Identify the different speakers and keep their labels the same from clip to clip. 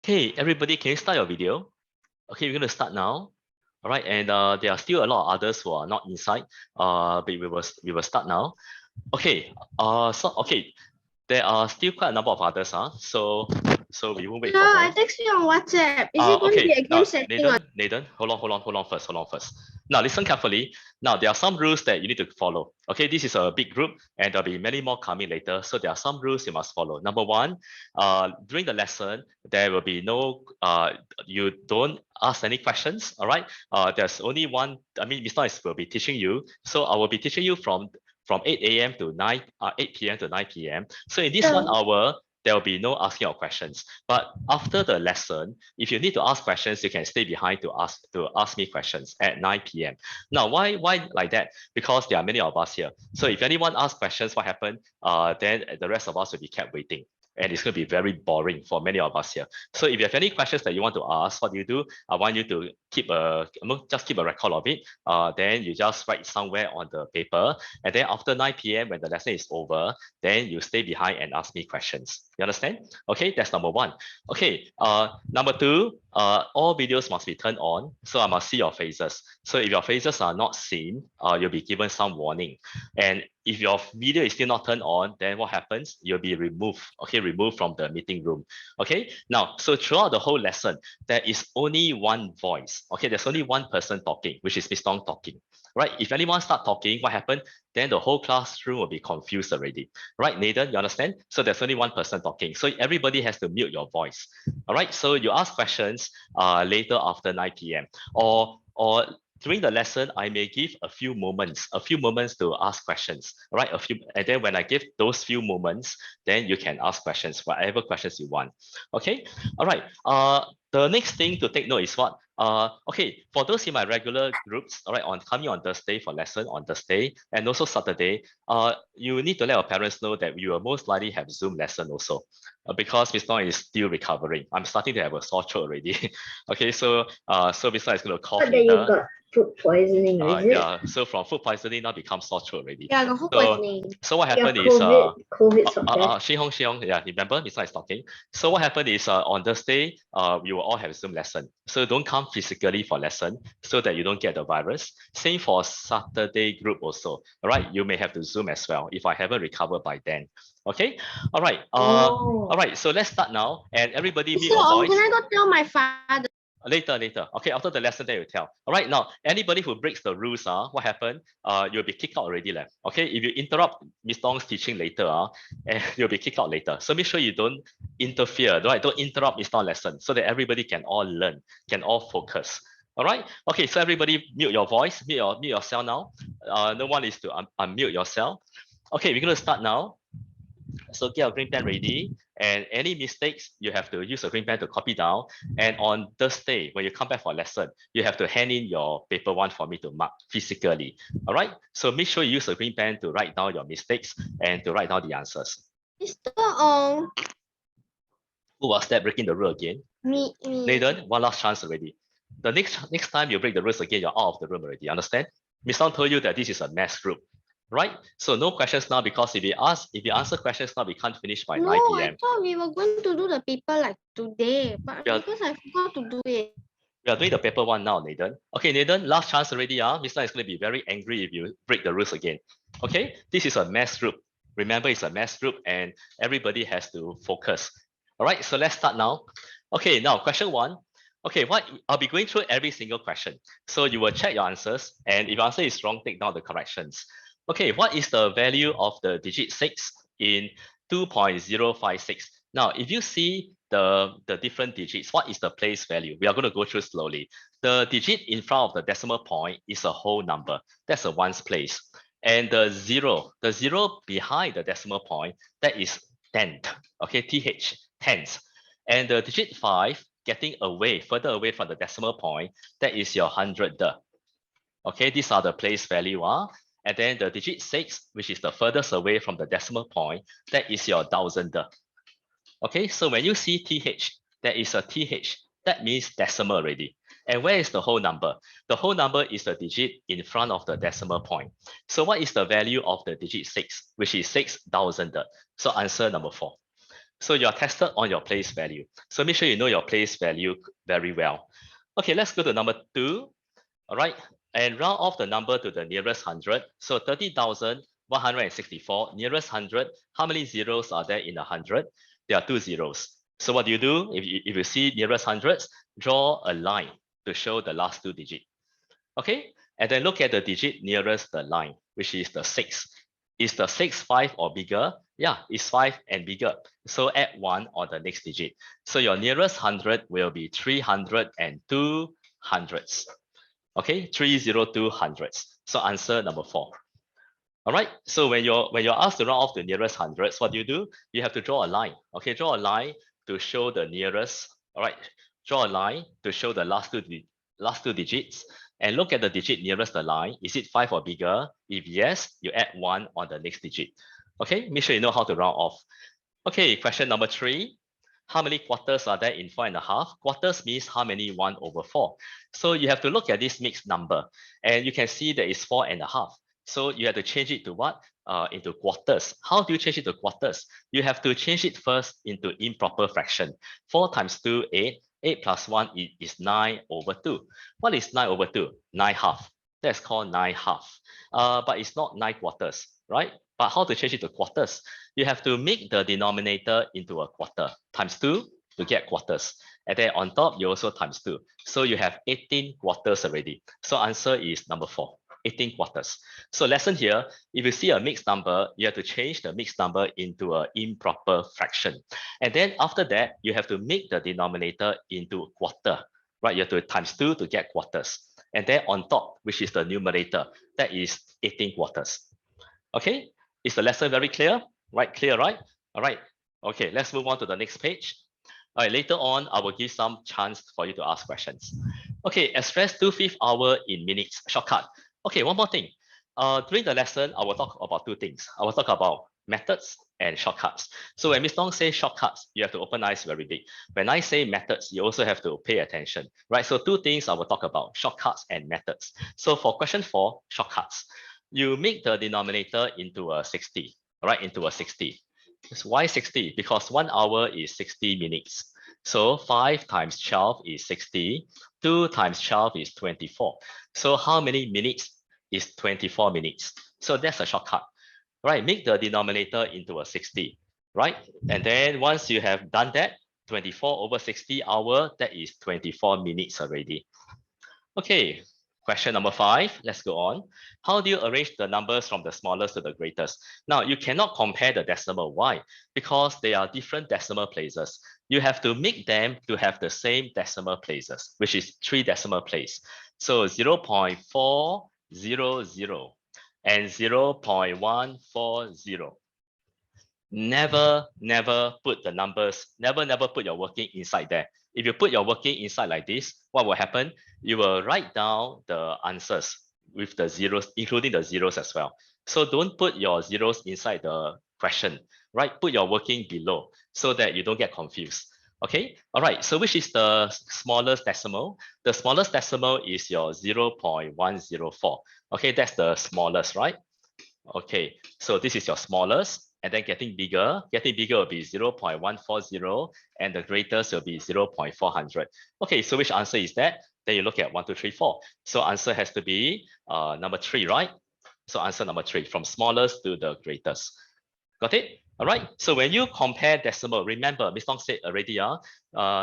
Speaker 1: Okay, everybody, can you start your video? Okay, we're going to start now. All right, and there are still a lot of others who are not inside. But we will start now. Okay. There are still quite a number of others. So we won't wait
Speaker 2: Hello,
Speaker 1: for
Speaker 2: I
Speaker 1: them.
Speaker 2: text you on WhatsApp. Is it going to be
Speaker 1: Okay.
Speaker 2: a game
Speaker 1: Now,
Speaker 2: setting or
Speaker 1: Nathan, hold on first. Now, listen carefully. Now, there are some rules that you need to follow. Okay, this is a big group, and there'll be many more coming later. So there are some rules you must follow. Number one, during the lesson, there will be no, you don't ask any questions. All right. There's only one. I mean, Mr. Is will be teaching you. So I will be teaching you from 8 a.m. to 8 p.m. to 9 p.m. So in this 1 hour, there will be no asking of questions. But after the lesson, if you need to ask questions, you can stay behind to ask me questions at 9 p.m. Now, why like that? Because there are many of us here. So if anyone asks questions, what happened? Then the rest of us will be kept waiting. And it's going to be very boring for many of us here. So if you have any questions that you want to ask, what do you do? I want you to just keep a record of it. Then you just write somewhere on the paper. And then after 9 p.m., when the lesson is over, then you stay behind and ask me questions. You understand? Okay, that's number one. Okay, number two, all videos must be turned on, so I must see your faces. So if your faces are not seen, you'll be given some warning. And if your video is still not turned on, then what happens? You'll be removed, okay, removed from the meeting room. Okay, now, so throughout the whole lesson, there is only one voice. Okay, there's only one person talking, which is Miss Tong talking. Right? If anyone start talking, what happened? Then the whole classroom will be confused already. Right, Nathan, you understand? So there's only one person talking. So everybody has to mute your voice. All right, so you ask questions later after 9 p.m. Or during the lesson, I may give a few moments to ask questions. All right, and then when I give those few moments, then you can ask questions, whatever questions you want. Okay, all right. The next thing to take note is what? Okay, for those in my regular groups, all right, coming on Thursday for lesson on Thursday and also Saturday, you need to let your parents know that you will most likely have Zoom lesson also, because Miss Nong is still recovering. I'm starting to have a sore throat already. Okay, so Miss Nong is going to cough
Speaker 2: that you
Speaker 1: later.
Speaker 2: got food poisoning, is it?
Speaker 1: Yeah, so from food poisoning now becomes sore throat already.
Speaker 2: Yeah, I got food
Speaker 1: So
Speaker 2: poisoning.
Speaker 1: so what
Speaker 2: Yeah,
Speaker 1: happened is
Speaker 2: COVID swab test.
Speaker 1: Shih Hong, yeah, remember Miss Nong is talking. So what happened is on Thursday, we will all have Zoom lesson. So don't come physically for lesson so that you don't get the virus. Same for Saturday group also. All right, you may have to Zoom as well if I haven't recovered by then. Okay, all right. All right. So let's start now, and everybody mute
Speaker 2: So,
Speaker 1: your voice.
Speaker 2: can I go tell my father?
Speaker 1: Later. Okay, after the lesson, then you tell. All right, now anybody who breaks the rules, what happened? You'll be kicked out already, left. Okay, if you interrupt Miss Tong's teaching later, and you'll be kicked out later. So make sure you don't interfere, right? Don't interrupt Miss Tong's lesson, so that everybody can all learn, can all focus. All right. Okay, so everybody mute your voice, mute yourself now. No one is to unmute yourself. Okay, we're gonna start now. So get your green pen ready, and any mistakes, you have to use a green pen to copy down. And on Thursday, when you come back for lesson, you have to hand in your paper one for me to mark physically. All right. So make sure you use a green pen to write down your mistakes and to write down the answers.
Speaker 2: Mr. Ong.
Speaker 1: Who was that breaking the rule again?
Speaker 2: Me.
Speaker 1: Nathan, one last chance already. The next time you break the rules again, you're out of the room already. Understand? Miss Tong told you that this is a mass group, right? So no questions now, because if you answer questions now, we can't finish by 9 p.m.
Speaker 2: I thought we were going to do the paper like today, but because I forgot to do it.
Speaker 1: We are doing the paper one now, Nathan. Okay, Nathan, last chance already. Mr. is going to be very angry if you break the rules again. Okay, this is a mass group. Remember, it's a mass group and everybody has to focus. All right, so let's start now. Okay, now question one. Okay, I'll be going through every single question. So you will check your answers, and if your answer is wrong, take down the corrections. Okay, what is the value of the digit 6 in 2.056? Now, if you see the different digits, what is the place value? We are going to go through slowly. The digit in front of the decimal point is a whole number. That's a ones place. And the zero behind the decimal point, that is tenth. Okay, TH, tenth. And the digit 5 getting further away from the decimal point, that is your hundredth. Okay, these are the place value. And then the digit 6, which is the furthest away from the decimal point, that is your thousandth. Okay, so when you see TH, there is a TH, that means decimal already. And where is the whole number? The whole number is the digit in front of the decimal point. So what is the value of the digit 6, which is 6,000? So answer number 4. So you're tested on your place value. So make sure you know your place value very well. Okay, let's go to number 2. All right, and round off the number to the nearest 100. So 30,164, nearest 100. How many zeros are there in 100? There are 2 zeros. So what do? If you see nearest hundreds, draw a line to show the last 2 digits. Okay, and then look at the digit nearest the line, which is the 6. Is the 6 5 or bigger? Yeah, it's 5 and bigger. So add 1 on the next digit. So your nearest 100 will be 302 hundreds. Okay, 302 hundreds. So answer number 4. All right. So when you're asked to round off the nearest hundreds, what do? You have to draw a line. Okay, draw a line to show the nearest. All right, draw a line to show the last two digits, and look at the digit nearest the line. Is it 5 or bigger? If yes, you add 1 on the next digit. Okay, make sure you know how to round off. Okay, question number 3. How many quarters are there in 4.5? Quarters means how many 1/4. So you have to look at this mixed number, and you can see that it's 4.5. So you have to change it to what? Into quarters. How do you change it to quarters? You have to change it first into improper fraction. 4 times 2, 8. 8 plus 1 is 9/2. What is 9/2? 9 half. That's called 9 half. But it's not 9 quarters, right? But how to change it to quarters? You have to make the denominator into a quarter. Times 2 to get quarters. And then on top, you also times 2. So you have 18 quarters already. So answer is number 4. 18 quarters. So lesson here, if you see a mixed number, you have to change the mixed number into an improper fraction. And then after that, you have to make the denominator into a quarter, right? You have to times 2 to get quarters. And then on top, which is the numerator, that is 18 quarters. Okay, is the lesson very clear? Right, clear, right? All right, okay, let's move on to the next page. All right, later on, I will give some chance for you to ask questions. Okay, express 2/5 hour in minutes, shortcut. Okay, one more thing. During the lesson, I will talk about 2 things. I will talk about methods and shortcuts. So when Ms. Tong says shortcuts, you have to open eyes very big. When I say methods, you also have to pay attention, right? So 2 things I will talk about, shortcuts and methods. So for question 4, shortcuts. You make the denominator into a 60, right? Into a 60. Why 60? Because 1 hour is 60 minutes. So 5 times 12 is 60. 2 times 12 is 24. So how many minutes is 24 minutes? So that's a shortcut, right? Make the denominator into a 60, right? And then once you have done that, 24 over 60 hour, that is 24 minutes already. Okay, question number 5, let's go on. How do you arrange the numbers from the smallest to the greatest? Now, you cannot compare the decimal. Why? Because they are different decimal places. You have to make them to have the same decimal places, which is 3 decimal place. So 0.400 and 0.140. Never put the numbers, never put your working inside there. If you put your working inside like this, what will happen? You will write down the answers with the zeros, including the zeros as well. So don't put your zeros inside the question, right? Put your working below so that you don't get confused. Okay, all right, so which is the smallest decimal? The smallest decimal is your 0.104. Okay, that's the smallest, right? Okay, so this is your smallest, and then getting bigger will be 0.140, and the greatest will be 0.400. Okay, so which answer is that? Then you look at 1, 2, 3, 4. So answer has to be number 3, right? So answer number 3, from smallest to the greatest. Got it? All right. So when you compare decimal, remember, Ms. Tong said already,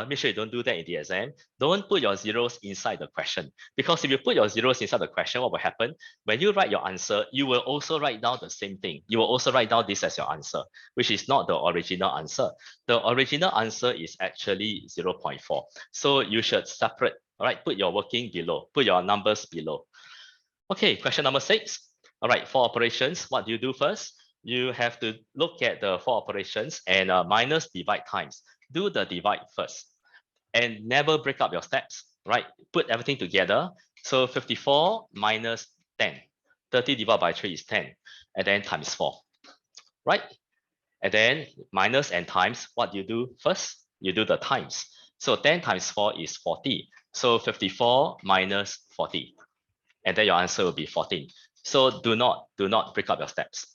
Speaker 1: make sure you don't do that in the exam. Don't put your zeros inside the question. Because if you put your zeros inside the question, what will happen? When you write your answer, you will also write down the same thing. You will also write down this as your answer, which is not the original answer. The original answer is actually 0.4. So you should separate, all right? Put your working below, put your numbers below. Okay, question number 6. All right, for operations, what do you do first? You have to look at the 4 operations and minus, divide, times. Do the divide first and never break up your steps, right? Put everything together. So 54 minus 10. 30 divided by 3 is 10, and then times 4, right? And then minus and times, what do you do first? You do the times. So 10 times 4 is 40. So 54 minus 40. And then your answer will be 14. So do not break up your steps.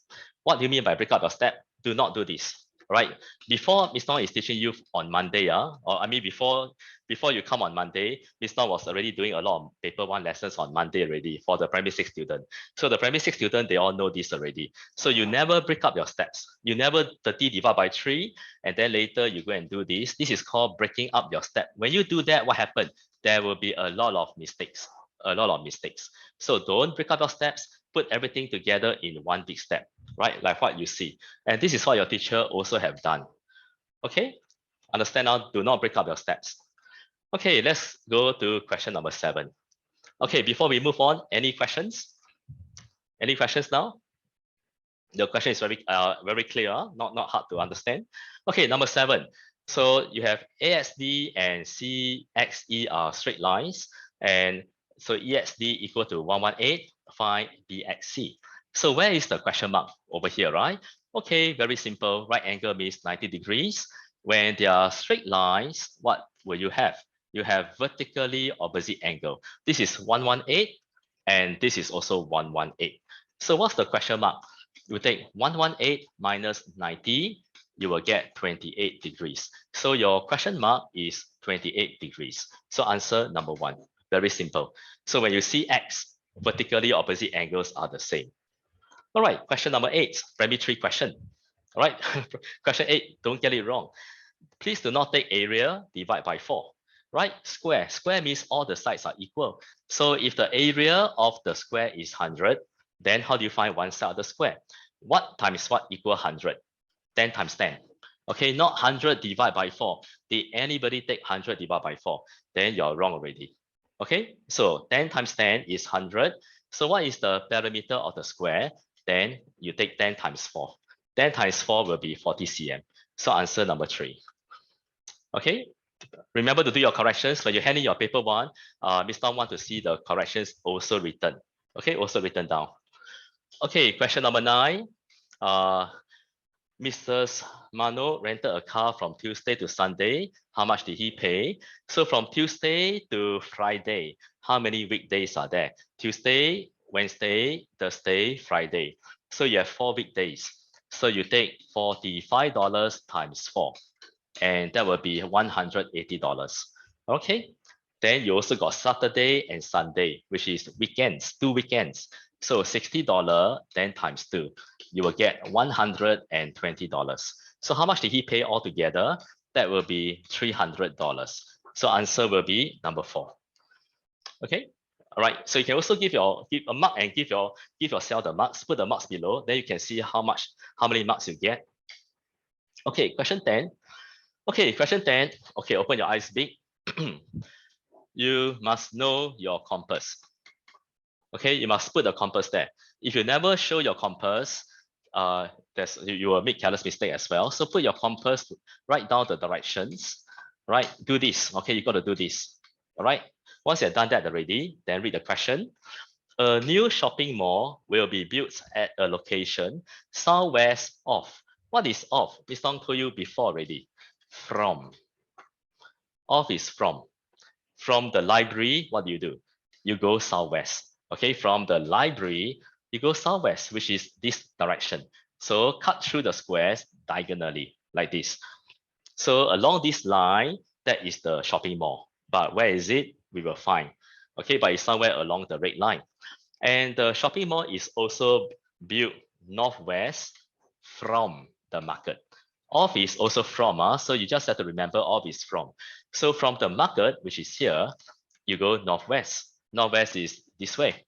Speaker 1: What do you mean by break up your step? Do not do this. Right? Before Miss Nong is teaching you on Monday, or I mean before you come on Monday, Miss Nong was already doing a lot of paper 1 lessons on Monday already for the primary 6 student. So the primary 6 student, they all know this already. So you never break up your steps. You never 30 divide by 3, and then later you go and do this. This is called breaking up your step. When you do that, what happens? There will be a lot of mistakes. So don't break up your steps. Put everything together in one big step, right? Like what you see. And this is what your teacher also have done. Okay, understand now, do not break up your steps. Okay, let's go to question number 7. Okay, before we move on, any questions? Any questions now? The question is very clear, not hard to understand. Okay, number 7. So you have AXD and CXE are straight lines, and so EXD equal to 118, find BXC. So where is the question mark? Over here, right? Okay, very simple. Right angle means 90 degrees. When they are straight lines, what will you have? You have vertically opposite angle. This is 118, and this is also 118. So what's the question mark? You take 118 minus 90, you will get 28 degrees. So your question mark is 28 degrees. So answer number 1, very simple. So when you see X, vertically opposite angles are the same. All right, question number 8, primary 3 question. All right, question 8, don't get it wrong. Please do not take area divide by 4, right? Square means all the sides are equal. So if the area of the square is 100, then how do you find one side of the square? What times what equal 100? 10 times 10. Okay, not 100 divided by 4. Did anybody take 100 divided by 4? Then you're wrong already. Okay, so 10 times 10 is 100. So what is the perimeter of the square? Then you take 10 times 4. 10 times 4 will be 40 cm. So answer number 3. Okay, remember to do your corrections. When you hand in your paper 1, Mr. want to see the corrections also written. Okay, also written down. Okay, question number 9. Mr. Mano rented a car from Tuesday to Sunday. How much did he pay? So from Tuesday to Friday, how many weekdays are there? Tuesday, Wednesday, Thursday, Friday. So you have 4 weekdays. So you take $45 times 4, and that will be $180. Okay. Then you also got Saturday and Sunday, which is weekends, 2 weekends. So $60, then times 2, you will get $120. So how much did he pay altogether? That will be $300. So answer will be number 4. Okay. All right. So you can also give a mark and give yourself the marks. Put the marks below. Then you can see how many marks you get. Okay. Question 10. Okay. Question 10. Okay. Open your eyes big. You must know your compass. Okay, you must put the compass there. If you never show your compass, you will make careless mistake as well. So put your compass, write down the directions, right? Do this. Okay, you got to do this. All right. Once you've done that already, then read the question. A new shopping mall will be built at a location southwest of. What is of? Miss Tong told you before already. From. Of is from. From the library, what do? You go southwest. Okay, from the library, you go southwest, which is this direction. So cut through the squares diagonally, like this. So along this line, that is the shopping mall. But where is it? We will find. Okay, but it's somewhere along the red line. And the shopping mall is also built northwest from the market. Off is also from, so you just have to remember off is from. So from the market, which is here, you go northwest. Northwest is this way.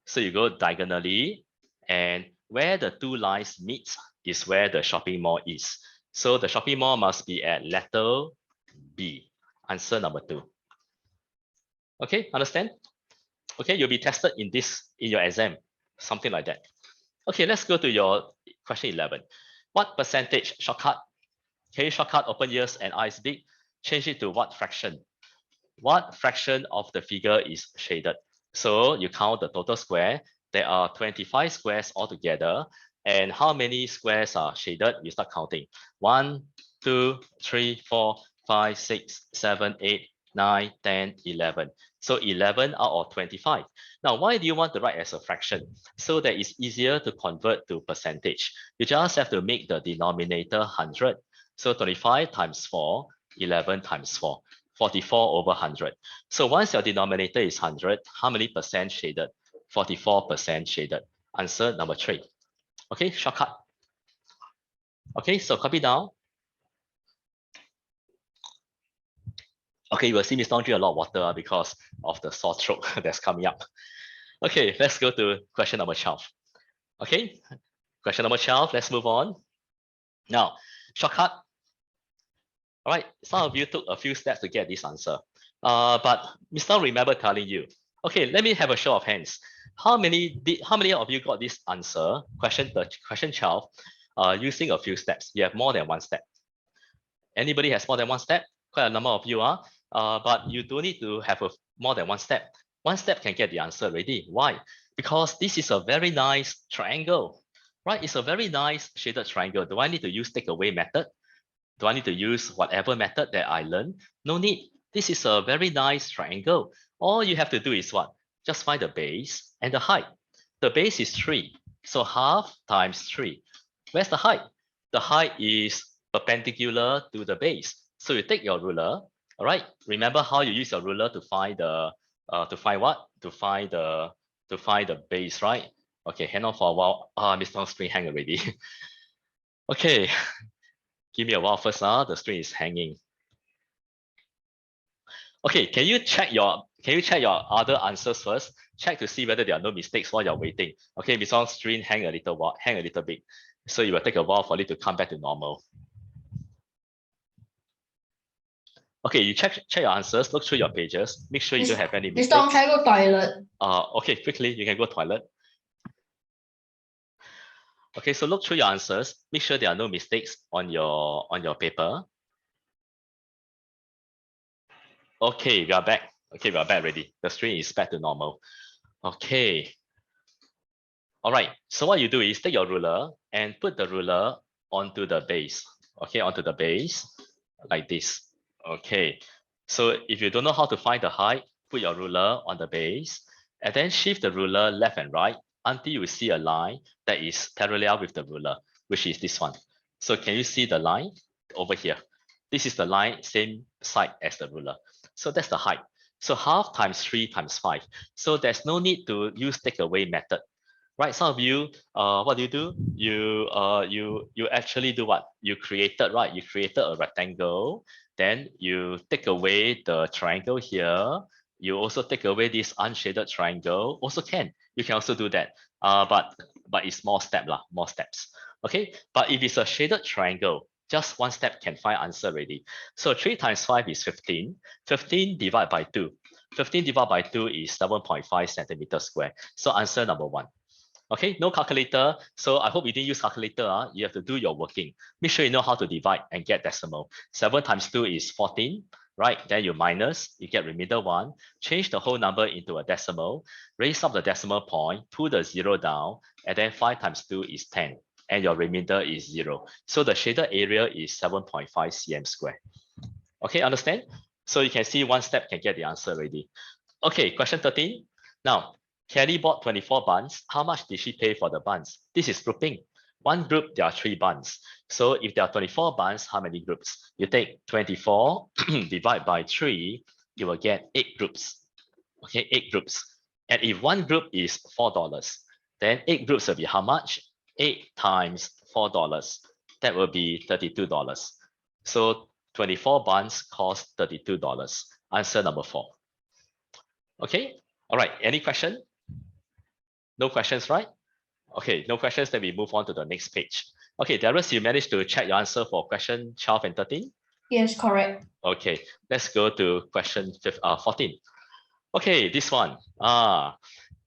Speaker 1: So you go diagonally, and where the 2 lines meet is where the shopping mall is. So the shopping mall must be at letter B. Answer number 2. Okay, understand? Okay, you'll be tested in your exam, something like that. Okay, let's go to your question 11. What percentage shortcut? Okay, shortcut, open ears and eyes big. Change it to what fraction? What fraction of the figure is shaded? So you count the total square. There are 25 squares altogether. And how many squares are shaded? You start counting. 1, 2, 3, 4, 5, 6, 7, 8, 9, 10, 11. So 11 out of 25. Now, why do you want to write as a fraction? So that it's easier to convert to percentage. You just have to make the denominator 100. So 25 times 4, 11 times 4, 44 over 100. So once your denominator is 100, how many percent shaded? 44% shaded. Answer number 3. Okay, shortcut. Okay, so copy down. Okay, you will see me drink a lot of water because of the sore throat that's coming up. Okay, let's go to question number 12. Okay, question number 12, let's move on. Now, shortcut. All right, some of you took a few steps to get this answer. But Mr. remember telling you, okay, let me have a show of hands. How many of you got this answer, question 12, using a few steps? You have more than one step. Anybody has more than one step? Quite a number of you are, but you don't need to have more than one step. One step can get the answer already. Why? Because this is a very nice triangle, right? It's a very nice shaded triangle. Do I need to use takeaway method? Do I need to use whatever method that I learned? No need. This is a very nice triangle. All you have to do is what? Just find the base and the height. The base is 3. So half times 3. Where's the height? The height is perpendicular to the base. So you take your ruler, all right? Remember how you use your ruler to find the To find the base, right? Okay, hang on for a while. Mr. String hang already. Okay, give me a while first. The string is hanging. Okay, can you check your other answers first? Check to see whether there are no mistakes while you're waiting. Okay, Mr. String hang a little bit. So it will take a while for it to come back to normal. Okay, you check your answers, look through your pages, make sure you don't have any mistakes.
Speaker 2: Mr. Ong, try go toilet.
Speaker 1: Okay, quickly, you can go toilet. Okay, so look through your answers, make sure there are no mistakes on your paper. Okay, we are back. Okay, we are back already. The string is back to normal. Okay. All right, so what you do is take your ruler and put the ruler onto the base. Okay, onto the base, like this. Okay, so if you don't know how to find the height, put your ruler on the base and then shift the ruler left and right until you see a line that is parallel with the ruler, which is this one. So can you see the line over here? This is the line, same side as the ruler. So that's the height. So half times 3 times 5. So there's no need to use takeaway method. Right, some of you, what do? You actually do what? You created a rectangle, then you take away the triangle here. You also take away this unshaded triangle. Also can. You can also do that. But it's more steps. Okay, but if it's a shaded triangle, just one step can find answer already. So 3 times 5 is 15. 15 divided by 2. 15 divided by 2 is 7.5 centimeters square. So answer number 1. Okay, no calculator. So I hope you didn't use calculator. You have to do your working. Make sure you know how to divide and get decimal. 7 times 2 is 14, right? Then you minus, you get remainder 1. Change the whole number into a decimal. Raise up the decimal point, pull the 0 down, and then 5 times 2 is 10. And your remainder is 0. So the shaded area is 7.5 cm square. Okay, understand? So you can see one step can get the answer already. Okay, question 13. Now, Kelly bought 24 buns. How much did she pay for the buns? This is grouping. One group, there are 3 buns. So if there are 24 buns, how many groups? You take 24, divide by 3, you will get 8 groups. Okay, 8 groups. And if one group is $4, then 8 groups will be how much? 8 times $4. That will be $32. So 24 buns cost $32. Answer number 4. Okay, all right, any question? No questions, right? Okay, no questions, then we move on to the next page. Okay, Darius, you managed to check your answer for question 12 and 13?
Speaker 2: Yes, correct.
Speaker 1: Okay, let's go to question 14. Okay, this one.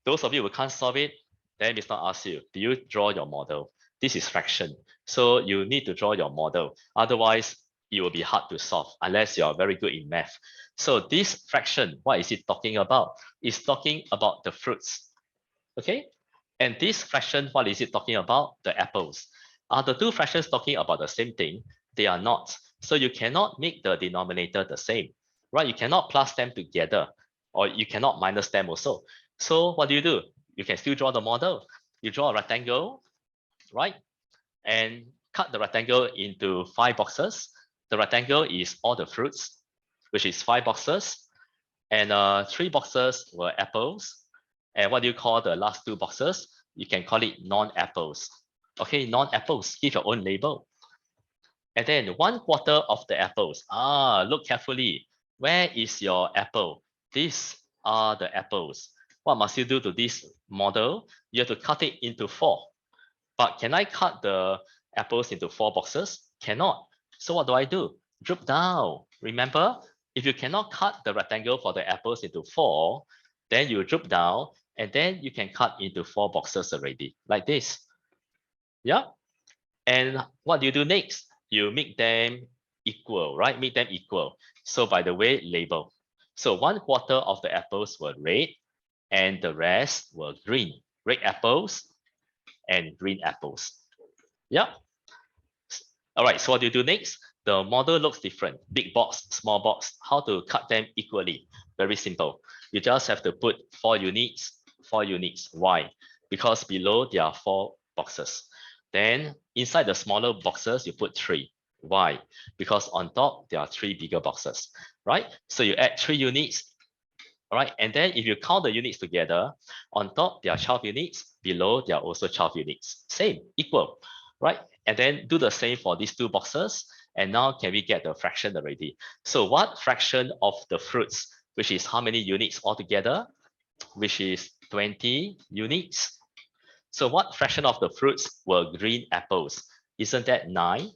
Speaker 1: Those of you who can't solve it, then Mr. asks you, do you draw your model? This is fraction. So you need to draw your model. Otherwise, it will be hard to solve unless you're very good in math. So this fraction, what is it talking about? It's talking about the fruits. Okay, and this fraction, what is it talking about? The apples. Are the two fractions talking about the same thing? They are not. So you cannot make the denominator the same, right? You cannot plus them together. or you cannot minus them also. So what do? You can still draw the model. You draw a rectangle, right? And cut the rectangle into 5 boxes. The rectangle is all the fruits, which is 5 boxes. And 3 boxes were apples. And what do you call the last 2 boxes? You can call it non-apples. Okay, non-apples, give your own label. And then 1/4 of the apples. Look carefully. Where is your apple? These are the apples. What must you do to this model? You have to cut it into 4. But can I cut the apples into 4 boxes? Cannot. So what do? Drop down. Remember, if you cannot cut the rectangle for the apples into 4, then you drop down and then you can cut into 4 boxes already, like this. Yeah. And what do you do next? You make them equal, right? Make them equal. So by the way, label. So 1/4 of the apples were red and the rest were green. Red apples and green apples. Yeah. All right, so what do you do next? The model looks different. Big box, small box. How to cut them equally? Very simple. You just have to put 4 units, 4 units. Why? Because below there are 4 boxes. Then inside the smaller boxes, you put 3. Why? Because on top, there are 3 bigger boxes, right? So you add 3 units, all right? And then if you count the units together, on top, there are 12 units. Below, there are also 12 units. Same, equal, right? And then do the same for these 2 boxes. And now can we get the fraction already? So what fraction of the fruits, which is how many units altogether? Which is 20 units. So what fraction of the fruits were green apples? Isn't that 9?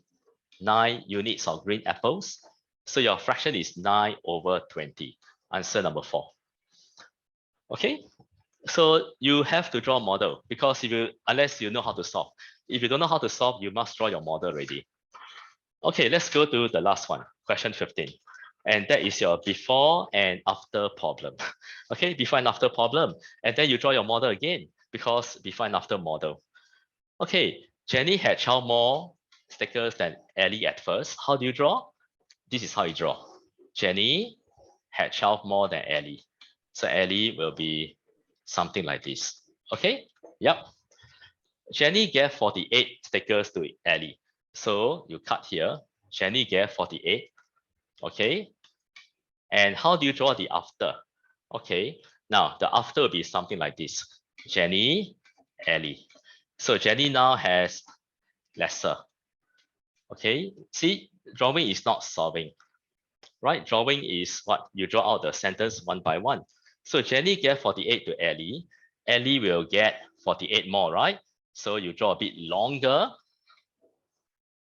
Speaker 1: 9 units of green apples. So your fraction is 9/20. Answer number 4. Okay, so you have to draw a model because unless you know how to solve. If you don't know how to solve, you must draw your model already. Okay, let's go to the last one, question 15. And that is your before and after problem. Okay, before and after problem. And then you draw your model again because before and after model. Okay, Jenny had 12 more stickers than Ellie at first. How do you draw? This is how you draw. Jenny had 12 more than Ellie. So Ellie will be something like this. Okay, yep. Jenny gave 48 stickers to Ellie. So you cut here. Jenny gave 48. Okay. And how do you draw the after? Okay. Now the after will be something like this. Jenny, Ellie. So Jenny now has lesser. Okay. See, drawing is not solving. Right? Drawing is what? You draw out the sentence one by one. So Jenny gave 48 to Ellie. Ellie will get 48 more, right? So you draw a bit longer,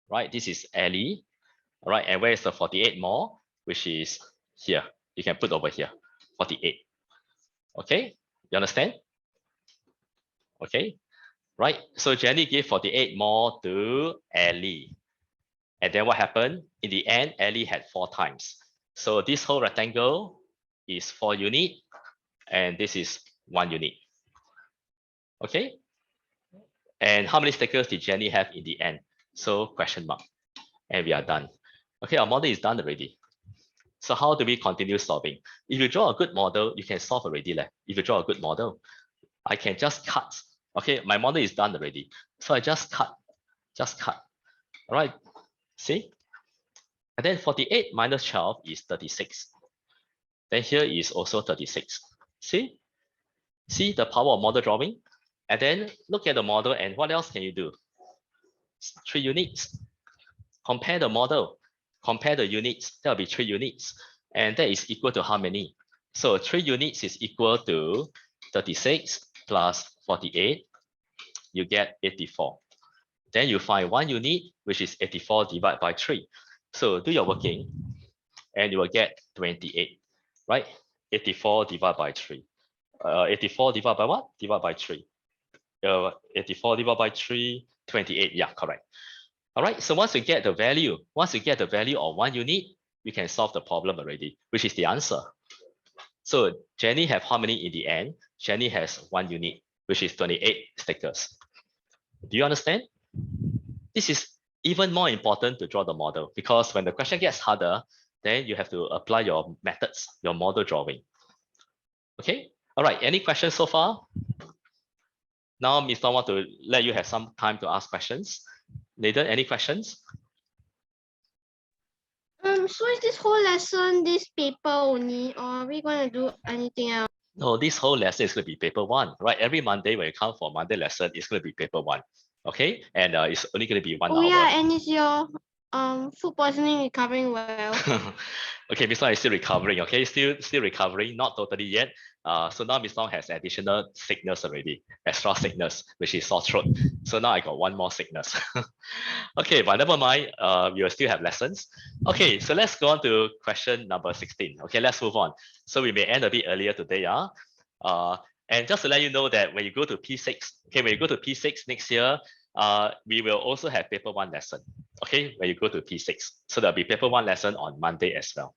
Speaker 1: right? This is Ellie, all right? And where is the 48 more? Which is here. You can put over here, 48. Okay, you understand? Okay, right? So Jenny gave 48 more to Ellie. And then what happened? In the end, Ellie had 4 times. So this whole rectangle is 4 units, and this is 1 unit. Okay, and how many stickers did Jenny have in the end? So question mark. And we are done. Okay, our model is done already. So how do we continue solving? If you draw a good model, you can solve already. If you draw a good model, I can just cut. Okay, my model is done already. So I just cut. All right, see? And then 48 minus 12 is 36. Then here is also 36. See? See the power of model drawing? And then look at the model and what else can you do? 3 units. Compare the model, compare the units, there'll be 3 units. And that is equal to how many? So 3 units is equal to 36 plus 48, you get 84. Then you find 1 unit, which is 84 divided by 3. So do your working, and you will get 28, right? 84 divided by 3. 84 divided by what? Divided by 3. 84 divided by 3, 28. Yeah, correct. All right, so once you get the value of 1 unit, you can solve the problem already, which is the answer. So Jenny have how many in the end? Jenny has 1 unit, which is 28 stickers. Do you understand? This is even more important to draw the model because when the question gets harder, then you have to apply your methods, your model drawing. Okay. All right. Any questions so far? Now, Mr. want to let you have some time to ask questions. Nathan, any questions?
Speaker 2: So is this whole lesson this paper only, or are we gonna do anything else?
Speaker 1: No, this whole lesson is going to be paper one, right? Every Monday when you come for Monday lesson, it's going to be paper one. Okay. And it's only going to be 1
Speaker 2: Oh
Speaker 1: hour.
Speaker 2: yeah, and is your food poisoning recovering well?
Speaker 1: Okay, Miss Long is still recovering. Okay, still recovering, not totally yet. So now Miss Long has additional sickness already, extra sickness, which is sore throat. So now I got one more sickness. Okay, but never mind. We will still have lessons. Okay, so let's go on to question number 16. Okay, let's move on. So we may end a bit earlier today. And just to let you know that when you go to P6, okay, when you go to P6 next year, we will also have paper one lesson. Okay, when you go to P6. So there'll be paper one lesson on Monday as well.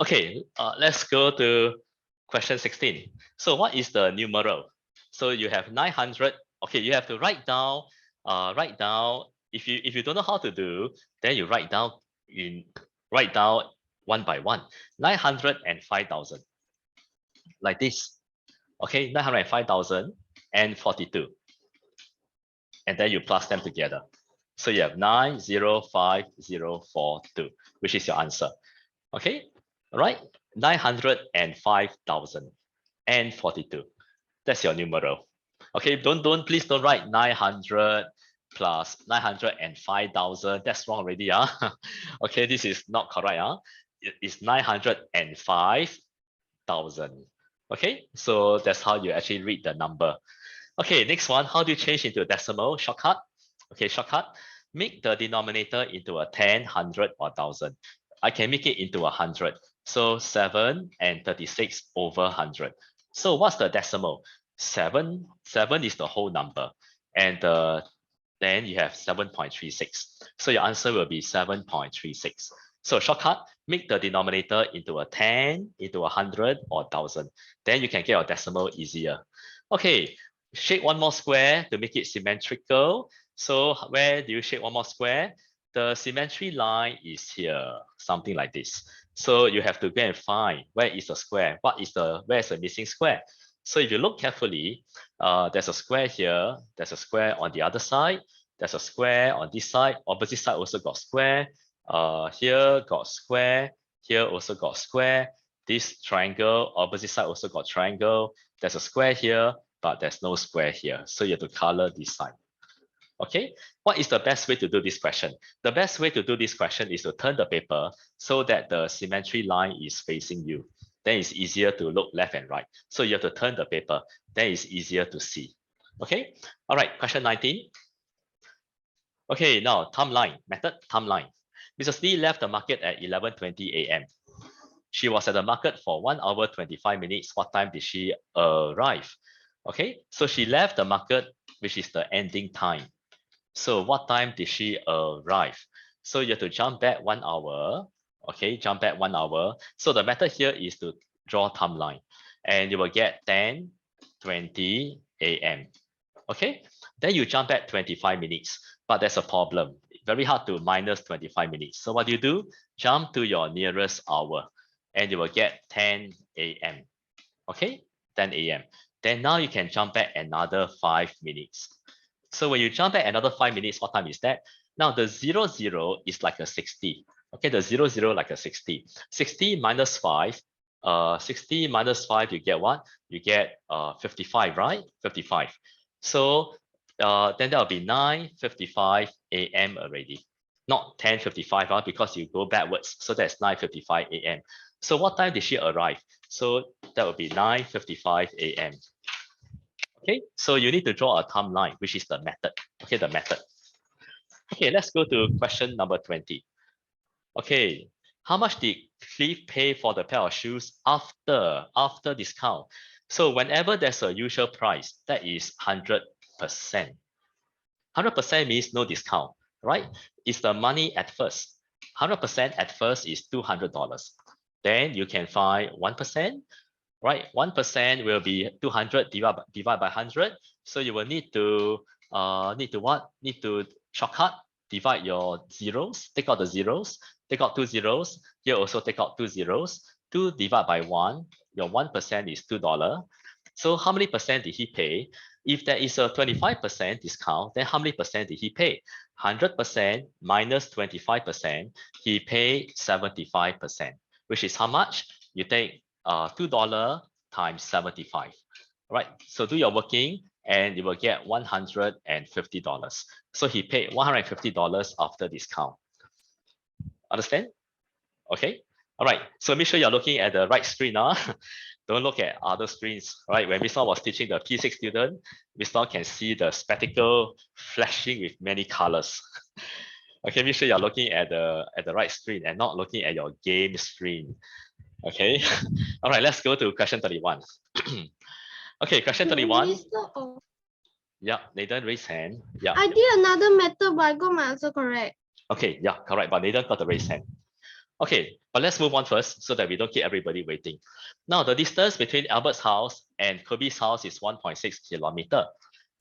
Speaker 1: Okay, let's go to question 16. So what is the numeral? So you have 900. Okay, you have to write down, if you don't know how to do, then you write down one by one. 905,000. Like this. Okay, 905,042. And then you plus them together. So you have 905042, which is your answer. Okay, all right, 905,042. That's your numeral. Okay, please don't write 900 plus 905,000. That's wrong already. Okay, this is not correct. It's 905,000. Okay, so that's how you actually read the number. Okay, next one, how do you change into a decimal? Shortcut. Okay, shortcut. Make the denominator into a 10, 100, or 1,000. I can make it into 100. So 7 and 36 over 100. So what's the decimal? 7 is the whole number. And then you have 7.36. So your answer will be 7.36. So shortcut, make the denominator into a 10, into 100, or 1,000. Then you can get your decimal easier. Okay, shape one more square to make it symmetrical. So where do you shape one more square? The symmetry line is here, something like this. So you have to go and find where is the square, where is the missing square. So if you look carefully, there's a square here, there's a square on the other side, there's a square on this side, opposite side also got square, here got square, here also got square, this triangle, opposite side also got triangle, there's a square here, but there's no square here. So you have to color this side. Okay, what is the best way to do this question? The best way to do this question is to turn the paper so that the symmetry line is facing you. Then it's easier to look left and right. So you have to turn the paper. Then it's easier to see. Okay, all right, question 19. Okay, now timeline, method timeline. Mrs. Lee left the market at 11:20 a.m. She was at the market for 1 hour 25 minutes. What time did she arrive? Okay, so she left the market, which is the ending time. So what time did she arrive? So you have to jump back 1 hour. Okay, jump back 1 hour. So the method here is to draw timeline, and you will get 10:20 a.m. Okay, then you jump back 25 minutes, but there's a problem. Very hard to minus 25 minutes. So what do you do? Jump to your nearest hour, and you will get 10 a.m. Okay, 10 a.m. Then now you can jump back another 5 minutes. So when you jump back another 5 minutes, what time is that? Now the 00 is like a 60. Okay, the 00 like a 60. 60 minus 5. 60 minus 5, you get what? You get 55, right? 55. So then that'll be 9:55 a.m. already. Not 10:55, because you go backwards. So that's 9:55 a.m. So what time did she arrive? So that would be 9:55 a.m. Okay, so you need to draw a timeline, which is the method. Okay, the method. Okay, let's go to question number 20. Okay, how much did Cliff pay for the pair of shoes after discount? So whenever there's a usual price, that is 100%. 100% means no discount, right? It's the money at first. 100% at first is $200. Then you can find 1%. Right, 1% will be 200 divided by 100. So you will need to what? Need to shortcut, divide your zeros, take out the zeros, take out 2 zeros. Here also take out 2 zeros. 2 divided by 1 your 1% is $2. So how many percent did he pay? If there is a 25% discount, then how many percent did he pay? 100% minus 25%, he paid 75%, which is how much? You take $2 times 75. Right, so do your working and you will get $150. So he paid $150 after discount. Understand? Okay. All right. So make sure you're looking at the right screen now. Don't look at other screens. Right. When Mr. was teaching the P6 student, Mr. can see the spectacle flashing with many colors. Okay, make sure you're looking at the right screen and not looking at your game screen. Okay. All right, let's go to question 31. Okay, question 31. Yeah, Nathan raised hand. Yeah.
Speaker 2: I did another method, but I got my answer correct.
Speaker 1: Okay, yeah, correct. But Nathan got the raised hand. Okay, but let's move on first so that we don't keep everybody waiting. Now, the distance between Albert's house and Kobe's house is 1.6 kilometer.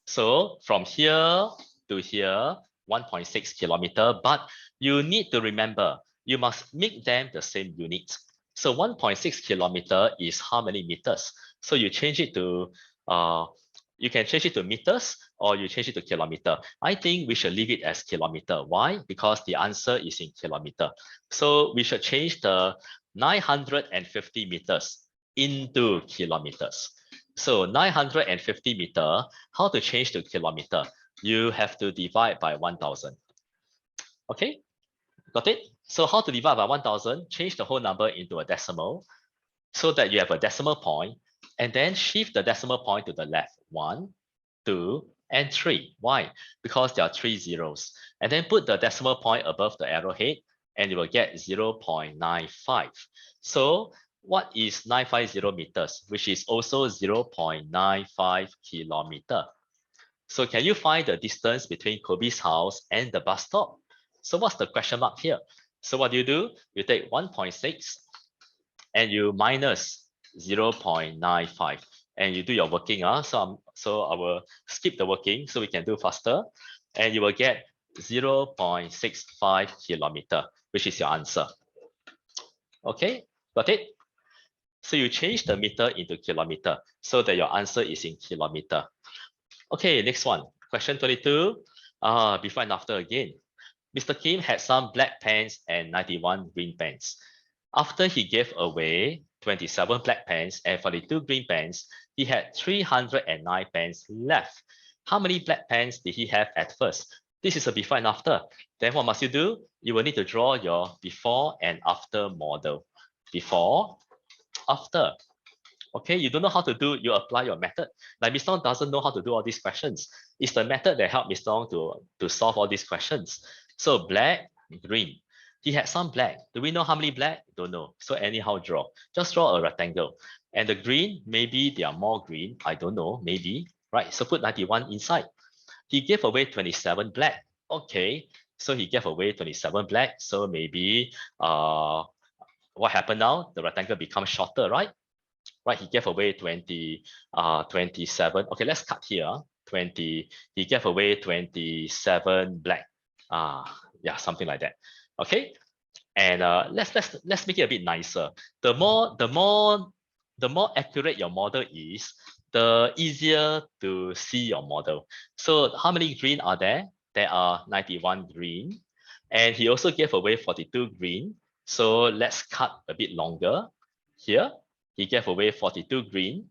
Speaker 1: So from here to here, 1.6 kilometer, but you need to remember, you must make them the same unit. So 1.6 kilometer is how many meters? So you change it to, you can change it to meters or you change it to kilometer. I think we should leave it as kilometer. Why? Because the answer is in kilometer. So we should change the 950 meters into kilometers. So 950 meter, how to change to kilometer? You have to divide by 1000. Okay, got it? So how to divide by 1000? Change the whole number into a decimal so that you have a decimal point and then shift the decimal point to the left. 1, 2, and 3. Why? Because there are 3 zeros. And then put the decimal point above the arrowhead and you will get 0.95. So what is 950 meters, which is also 0.95 kilometer? So can you find the distance between Kobe's house and the bus stop? So what's the question mark here? So what do? You take 1.6 and you minus 0.95 and you do your working. So I will skip the working so we can do faster. And you will get 0.65 kilometer, which is your answer. Okay, got it? So you change the meter into kilometer so that your answer is in kilometer. Okay, next one. Question 22. Before and after again. Mr. Kim had some black pens and 91 green pens. After he gave away 27 black pens and 42 green pens, he had 309 pens left. How many black pens did he have at first? This is a before and after. Then what must you do? You will need to draw your before and after model. Before, after. Okay, you don't know how to do, you apply your method. Like Mr. Ong doesn't know how to do all these questions. It's the method that helped Mr. Ong to solve all these questions. So black, green. He had some black. Do we know how many black? Don't know. So anyhow draw. Just draw a rectangle. And the green, maybe there are more green. I don't know, maybe. Right, so put 91 inside. He gave away 27 black. Okay, so he gave away 27 black. So maybe what happened now? The rectangle becomes shorter, right? Right, he gave away 27. Okay, let's cut here. 20. He gave away 27 black. Yeah, something like that. Okay, and let's make it a bit nicer. The more accurate your model is, the easier to see your model. So how many green are there? There are 91 green, and he also gave away 42 green. So let's cut a bit longer here. He gave away 42 green.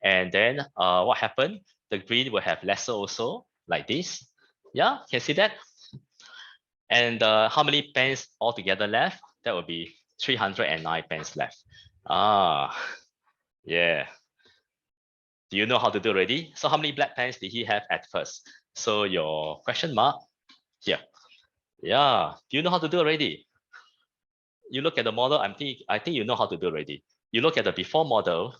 Speaker 1: And then what happened? The green will have lesser also, like this. Yeah, can see that? And how many pens altogether left? That will be 309 pens left. Yeah. Do you know how to do already? So how many black pens did he have at first? So your question mark here. Yeah, do you know how to do already? You look at the model, I think you know how to do already. You look at the before model,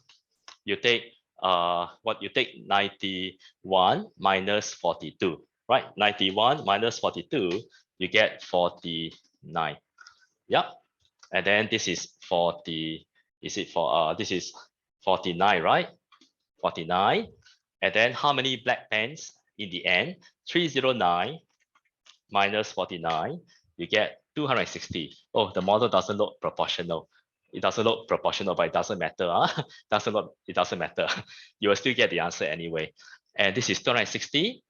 Speaker 1: you take you take 91 minus 42, right? 91 minus 42, you get 49. Yep. And then this is 40. Is it for this is 49, right? 49. And then how many black pens in the end? 309 minus 49, you get 260. Oh, the model doesn't look proportional. It doesn't look proportional, but it doesn't matter. It doesn't matter. You will still get the answer anyway. And this is 260.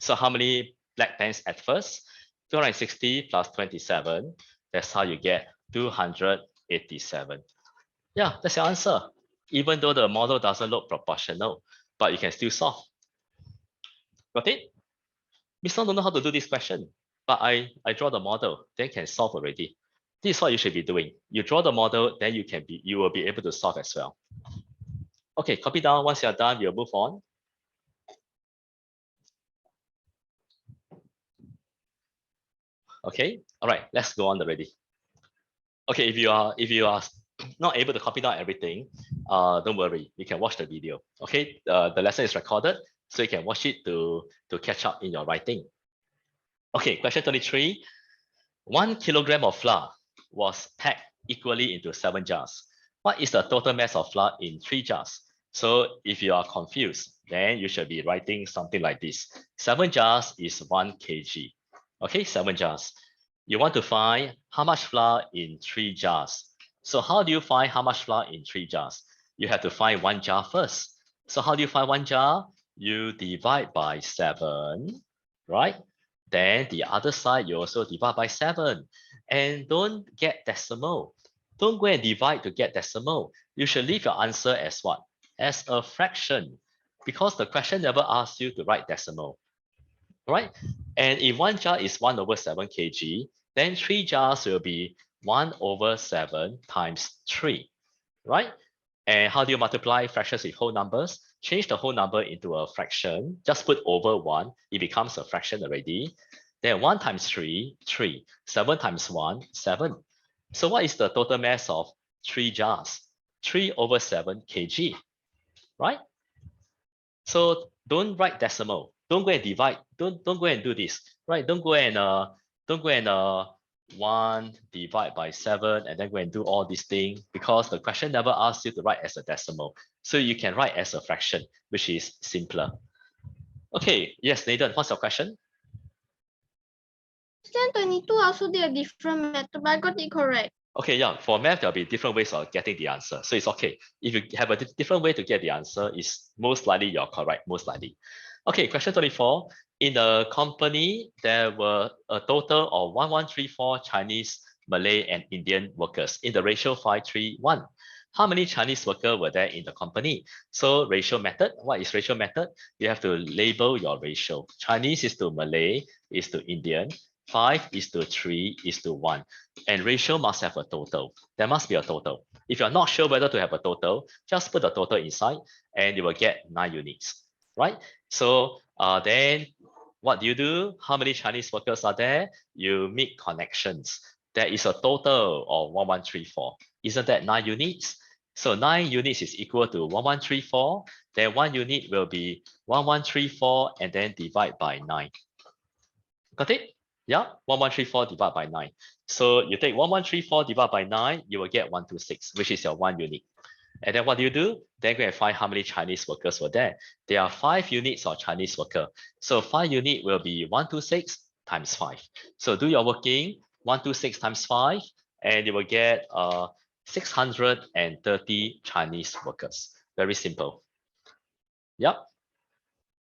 Speaker 1: So how many black pens at first? 260 plus 27. That's how you get 287. Yeah, that's your answer. Even though the model doesn't look proportional, but you can still solve. Got it? Mr. don't know how to do this question, but I draw the model, then can solve already. This is what you should be doing. You draw the model, then you will be able to solve as well. Okay, copy down. Once you're done, you'll move on. Okay, all right, let's go on already. Okay, if you are not able to copy down everything, don't worry, you can watch the video. Okay, the lesson is recorded, so you can watch it to catch up in your writing. Okay, question 23. 1 kilogram of flour was packed equally into 7 jars. What is the total mass of flour in 3 jars? So if you are confused, then you should be writing something like this. 7 jars is 1 kg. Okay, 7 jars. You want to find how much flour in 3 jars. So how do you find how much flour in 3 jars? You have to find 1 jar first. So how do you find 1 jar? You divide by 7, right? Then the other side, you also divide by 7. And don't get decimal. Don't go and divide to get decimal. You should leave your answer as what? As a fraction. Because the question never asks you to write decimal. Right? And if 1 jar is 1 over 7 kg, then 3 jars will be 1 over 7 times 3. Right? And how do you multiply fractions with whole numbers? Change the whole number into a fraction. Just put over 1. It becomes a fraction already. Then 1 times 3, 3. 7 times 1, 7. So what is the total mass of 3 jars? 3 over 7 kg. Right? So don't write decimal. Don't go and divide. Don't go and do this. Right? Don't go and 1 divide by 7 and then go and do all these things, because the question never asks you to write as a decimal. So you can write as a fraction, which is simpler. Okay, yes, Nathan, what's your question?
Speaker 2: Question 22 also did a different method, but I got it correct.
Speaker 1: Okay, yeah, for math, there'll be different ways of getting the answer. So it's okay. If you have a different way to get the answer, it's most likely you're correct, most likely. Okay, question 24. In the company, there were a total of 1134 Chinese, Malay, and Indian workers in the ratio 5:3:1. How many Chinese workers were there in the company? So ratio method, what is ratio method? You have to label your ratio. Chinese is to Malay, is to Indian, 5:3:1. And ratio must have a total. There must be a total. If you're not sure whether to have a total, just put the total inside and you will get 9 units, right? So then what do? How many Chinese workers are there? You make connections. There is a total of 1134. Isn't that 9 units? So 9 units is equal to 1134. Then 1 unit will be 1134 and then divide by 9. Got it? Yeah, 1134 divided by 9. So you take 1134 divided by 9, you will get 126, which is your 1 unit. And then what do? Then go and find how many Chinese workers were there. There are 5 units of Chinese worker. So 5 unit will be 126 times 5. So do your working, 126 times 5, and you will get 630 Chinese workers. Very simple. Yep.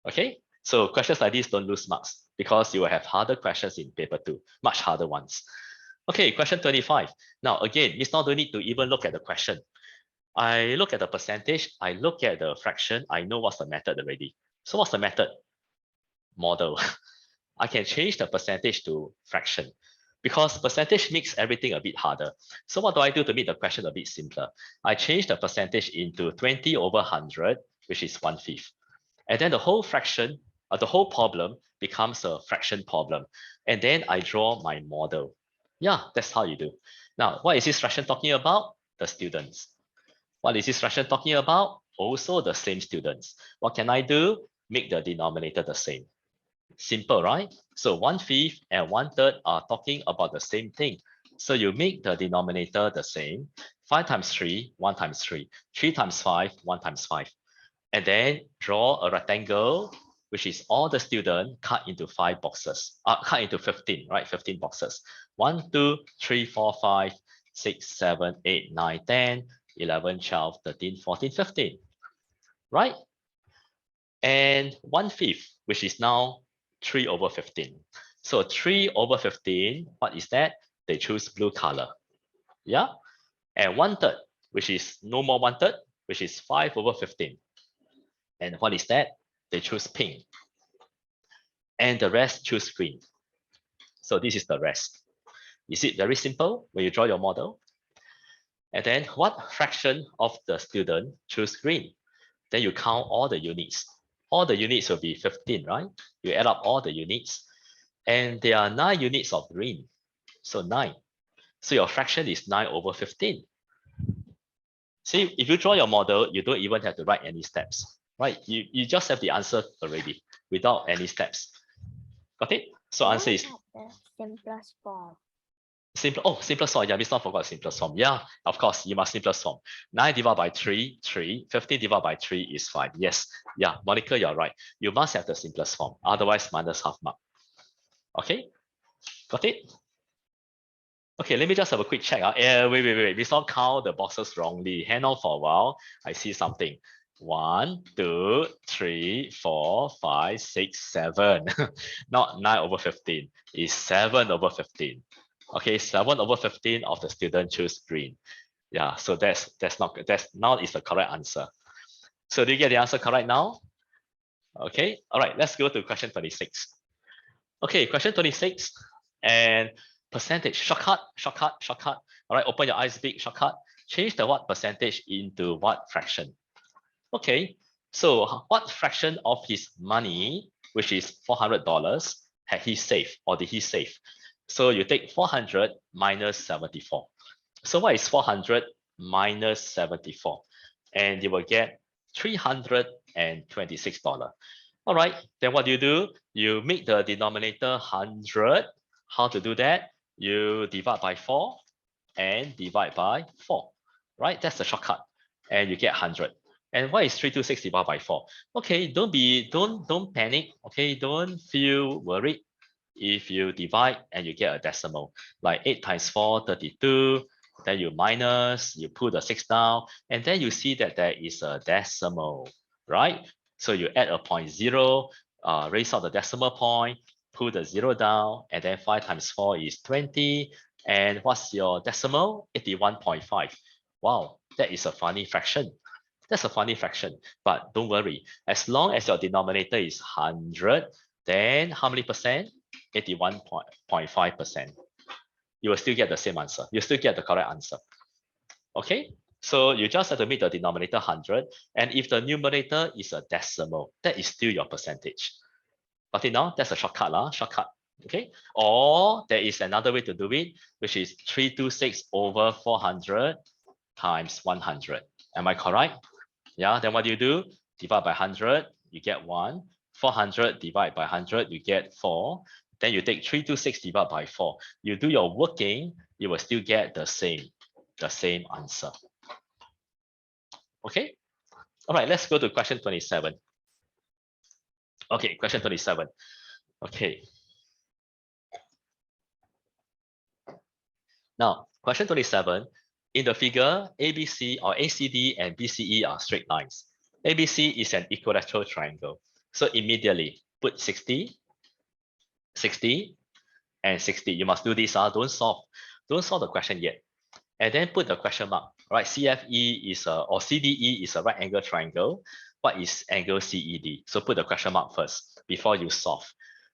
Speaker 1: Okay. So questions like this don't lose marks because you will have harder questions in paper 2, much harder ones. Okay, question 25. Now again, it's not the need to even look at the question. I look at the percentage, I look at the fraction, I know what's the method already. So what's the method? Model. I can change the percentage to fraction because percentage makes everything a bit harder. So what do I do to make the question a bit simpler? I change the percentage into 20 over 100, which is 1/5. And then the whole fraction, the whole problem becomes a fraction problem. And then I draw my model. Yeah, that's how you do. Now, what is this fraction talking about? The students. What is this fraction talking about? Also the same students. What can I do? Make the denominator the same. Simple, right? So 1/5 and 1/3 are talking about the same thing. So you make the denominator the same. 5 times 3, 1 times 3. 3 times 5, 1 times 5. And then draw a rectangle, which is all the students cut into 5 boxes, cut into 15, right? 15 boxes. 1, 2, 3, 4, 5. 6, 7, 8, 9, 10, 11, 12, 13, 14, 15, right? And 1/5, which is now 3 over 15. So 3 over 15, what is that? They choose blue color. Yeah. And 1/3, which is no more 1/3, which is 5 over 15. And what is that? They choose pink. And the rest choose green. So this is the rest. Is it very simple when you draw your model? And then what fraction of the student choose green? Then you count all the units. All the units will be 15, right? You add up all the units. And there are 9 units of green. So 9. So your fraction is 9 over 15. See, if you draw your model, you don't even have to write any steps, right? You just have the answer already without any steps. Got it? So answer is
Speaker 3: the simplest form.
Speaker 1: Simplest form. Yeah, we not forgot simplest form. Yeah, of course, you must simplest form. 9 divided by 3, 3. 15 divided by 3 is 5. Yes. Yeah, Monica, you're right. You must have the simplest form. Otherwise, minus half mark. Okay. Got it? Okay, let me just have a quick check. Wait. We saw count the boxes wrongly. Hang on for a while. I see something. 1, 2, 3, 4, 5, 6, 7. Not 9 over 15. It's 7 over 15. Okay, 7 over 15 of the student choose green. Yeah, so that's not good. That's now is the correct answer. So do you get the answer correct now? Okay, all right, let's go to question 26. Okay, question 26 and percentage, shortcut. All right, open your eyes big, shortcut. Change the what percentage into what fraction? Okay, so what fraction of his money, which is $400, had he saved or did he save? So you take 400 minus 74. So what is 400 minus 74? And you will get $326. All right, then what do? You make the denominator 100. How to do that? You divide by 4 and divide by 4, right? That's the shortcut. And you get 100. And what is 326 divided by 4? Okay, don't panic. Okay, don't feel worried if you divide and you get a decimal. Like 8 times 4, 32. Then you minus, you put the 6 down, and then you see that there is a decimal, right? So you add a 0.0, raise out the decimal point, put the 0 down, and then 5 times 4 is 20. And what's your decimal? 81.5. Wow, that is a funny fraction. That's a funny fraction, but don't worry. As long as your denominator is 100, then how many percent? 81.5%. You will still get the same answer. You still get the correct answer. Okay, so you just have to make the denominator 100. And if the numerator is a decimal, that is still your percentage. Got it now? That's a shortcut, shortcut. Okay, or there is another way to do it, which is 326 over 400 times 100. Am I correct? Yeah, then what do? Divide by 100, you get 1. 400 divided by 100, you get 4. Then you take 326 divided by 4. You do your working, you will still get the same answer. Okay. All right, let's go to question 27. Okay, question 27. Okay. Now, question 27. In the figure, ABC or ACD and BCE are straight lines. ABC is an equilateral triangle. So immediately put 60, 60, and 60. You must do this. Don't solve the question yet. And then put the question mark. Right? CFE is or CDE is a right angle triangle. What is angle CED? So put the question mark first before you solve.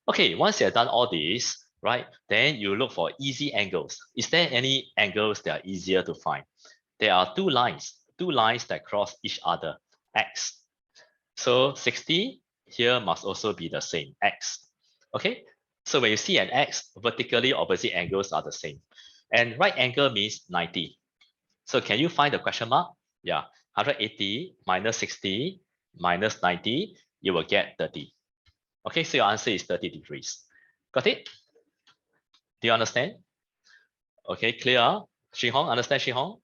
Speaker 1: Okay, once you have done all this, right, then you look for easy angles. Is there any angles that are easier to find? There are two lines that cross each other, X. So 60 here must also be the same, X. Okay, so when you see an X, vertically opposite angles are the same. And right angle means 90. So can you find the question mark? Yeah, 180 minus 60 minus 90, you will get 30. Okay, so your answer is 30 degrees. Got it? Do you understand? Okay, clear? Xing Hong, understand Xing Hong?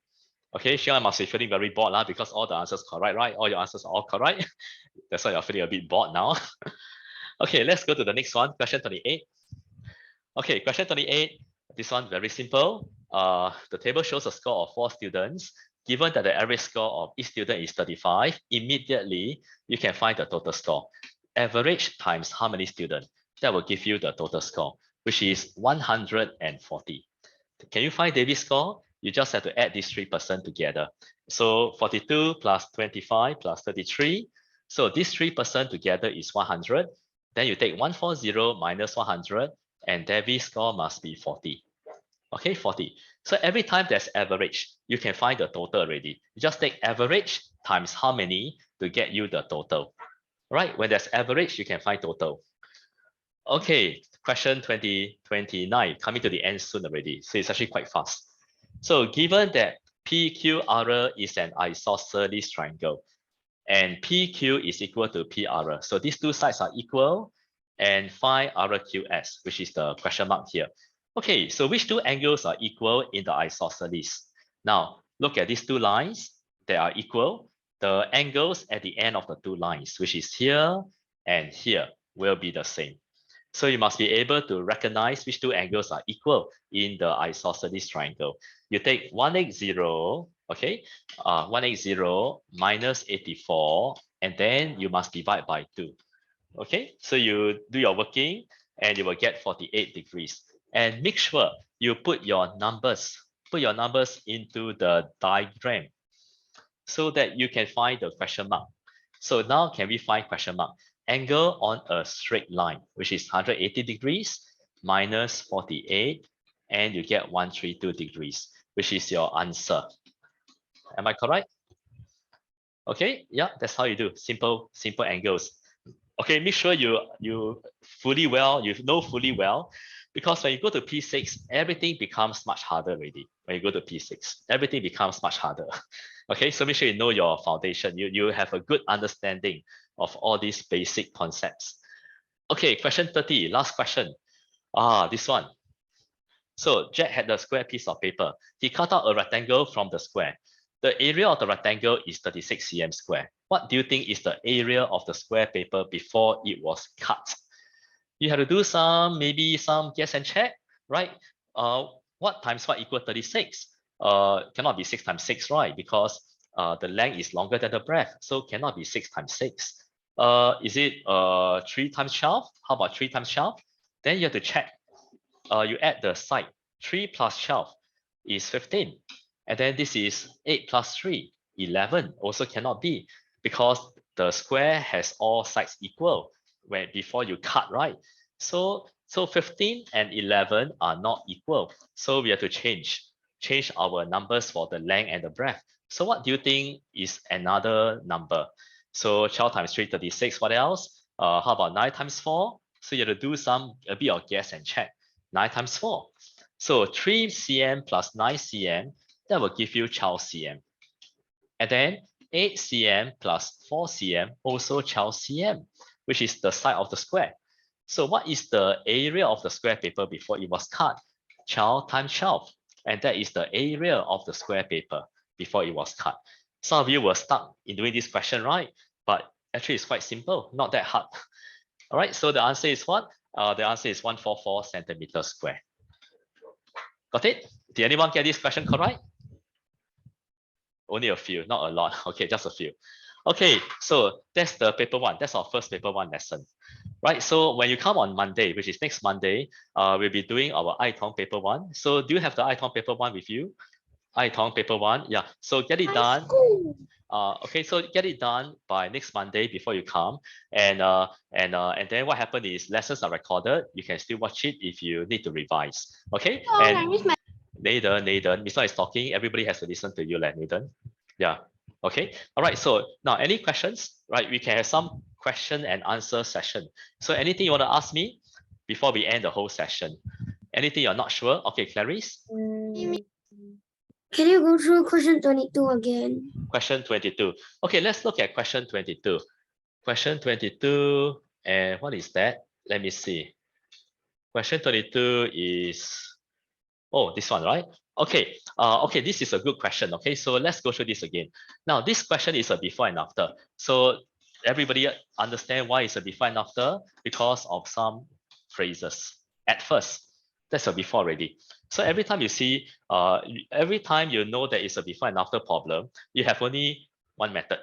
Speaker 1: Okay, Xing Hong must be feeling very bored because all the answers correct, right? All your answers are all correct. That's why you're feeling a bit bored now. Okay, let's go to the next one, question 28. Okay, question 28. This one very simple. The table shows a score of 4 students. Given that the average score of each student is 35, immediately you can find the total score. Average times how many students? That will give you the total score, which is 140. Can you find David's score? You just have to add these 3% together. So 42 plus 25 plus 33. So these 3% together is 100. Then you take 140 minus 100, and David's score must be 40. Okay, 40. So every time there's average, you can find the total already. You just take average times how many to get you the total. Right? When there's average, you can find total. Okay, question 29, coming to the end soon already. So it's actually quite fast. So given that PQR is an isosceles triangle and PQ is equal to PR, so these two sides are equal, and find RQS, which is the question mark here. Okay, so which two angles are equal in the isosceles? Now, look at these two lines. They are equal. The angles at the end of the two lines, which is here and here, will be the same. So you must be able to recognize which two angles are equal in the isosceles triangle. You take 180, okay, 180 minus 84, and then you must divide by 2. Okay, so you do your working and you will get 48 degrees. And make sure you put your numbers into the diagram so that you can find the question mark. So now can we find question mark? Angle on a straight line, which is 180 degrees minus 48, and you get 132 degrees, which is your answer. Am I correct? Okay, yeah, that's how you do simple angles. Okay, make sure you know fully well, because when you go to P6, everything becomes much harder already. When you go to P6, everything becomes much harder. Okay, so make sure you know your foundation. You have a good understanding of all these basic concepts. Okay, question 30, last question. This one. So Jack had a square piece of paper. He cut out a rectangle from the square. The area of the rectangle is 36 cm square. What do you think is the area of the square paper before it was cut? You have to do maybe some guess and check, right? What times what equal 36? Cannot be 6 times 6, right? Because the length is longer than the breadth, so cannot be 6 times 6. Is it 3 times 12? How about 3 times 12? Then you have to check. You add the side. 3 plus 12 is 15. And then this is 8 plus 3, 11. Also cannot be, because the square has all sides equal before you cut, right? So 15 and 11 are not equal. So we have to change our numbers for the length and the breadth. So what do you think is another number? So 12 times 3, 36. What else? How about 9 times 4? So you have to do a bit of guess and check. 9 times 4. So 3 cm plus 9 cm, that will give you 12 cm. And then 8 cm plus 4 cm, also 12 cm, which is the side of the square. So what is the area of the square paper before it was cut? 12 times 12. And that is the area of the square paper before it was cut. Some of you were stuck in doing this question, right? But actually it's quite simple, not that hard. All right, so the answer is what? The answer is 144 centimeters square. Got it? Did anyone get this question correct? Only a few, not a lot. Okay, just a few. Okay, so that's the paper one. That's our first paper one lesson. Right, so when you come on Monday, which is next Monday, we'll be doing our ITONG paper one. So do you have the ITONG paper one with you? ITONG paper one, yeah. So get it done. Okay, so get it done by next Monday before you come, and then what happened is lessons are recorded. You can still watch it if you need to revise. Okay, and Nathan, Mr. is talking. Everybody has to listen to you, Nathan. Yeah. Okay. All right. So now, any questions? Right, we can have some question and answer session. So anything you want to ask me before we end the whole session? Anything you're not sure? Okay, Clarice.
Speaker 3: Can you go through question 22 again?
Speaker 1: Question 22. Okay, let's look at question 22. Question 22, and what is that? Let me see. Question 22 is, this one, right? Okay, okay, this is a good question. Okay, so let's go through this again. Now, this question is a before and after. So everybody understand why it's a before and after? Because of some phrases. At first, That's a before already. So every time you see, every time you know that it's a before and after problem, you have only one method.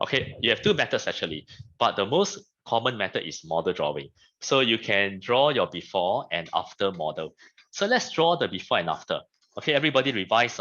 Speaker 1: Okay, you have two methods actually, but the most common method is model drawing. So you can draw your before and after model. So let's draw the before and after. Okay, everybody revise,